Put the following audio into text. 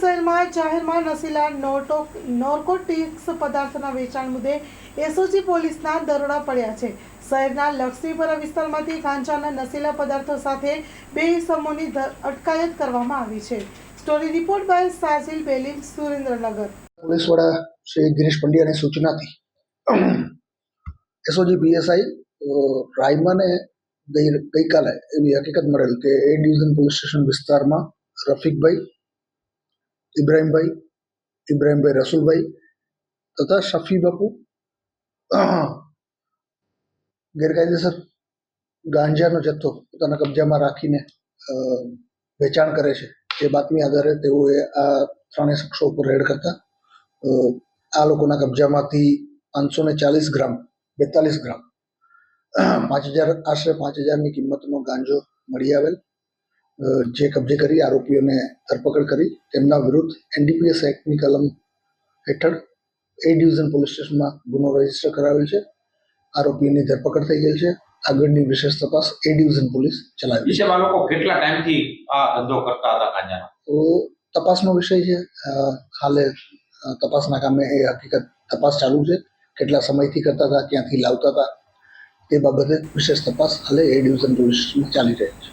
શહેરમાં જાહેરમાં નશીલા નોર્કોટિક્સ પદાર્થોના વેચાણ મુદ્દે એસઓજી પોલીસના દરોડા પડ્યા છે. શહેરના લક્ષ્મીપુરા વિસ્તારમાંથી ગાંજાના નશીલા પદાર્થો સાથે 2 ઇસમોની અટકાયત કરવામાં આવી છે. Story report by Sajil Belim, Surendranagar. પોલીસ વડા શ્રી ગિરીશ પંડ્યાની સૂચનાથી એસઓજી પીએસઆઈ રાયમાને ગઈકાલે એવી હકીકત મળેલ કે એ ડિવિઝન પોલીસ સ્ટેશન વિસ્તારમાં રફીકભાઈ, ઇબ્રાહીમભાઈ રસુલભાઈ તથા શફી બાપુ ગેરકાયદેસર ગાંજાનો જથ્થો પોતાના કબજામાં રાખીને વેચાણ કરે છે. એ બાતમી આધારે તેઓએ આ 3 શખ્સો ઉપર રેડ કરતા આ લોકોના કબજામાંથી 540 ગ્રામ 42 ગ્રામ 5000 આશરે 5000ની કિંમતનો ગાંજો મળી આવેલ, જે કબજે કરી આરોપીઓને ધરપકડ કરી તેમના વિરુદ્ધ એનડીપીએસ એક્ટની કલમ હેઠળ એ ડિવિઝન પોલીસ સ્ટેશનમાં ગુનો રજીસ્ટર કરાવેલ છે. આરોપીની ધરપકડ થઈ ગઈ છે. આગળની વિશેષ તપાસ એ ડિવિઝન પોલીસ ચલાવી છે. લોકો કેટલા ટાઈમથી આ ધંધો કરતા હતા ગાંજાનો? તો તપાસનો વિષય છે. હાલે તપાસના કામે એ હકીકત તપાસ ચાલુ છે. કેટલા સમયથી કરતા હતા, ક્યાંથી લાવતા હતા, તે બાબતે વિશેષ તપાસ હાલે એ ડિવિઝન પોલીસ સ્ટેશનમાં ચાલી રહી છે.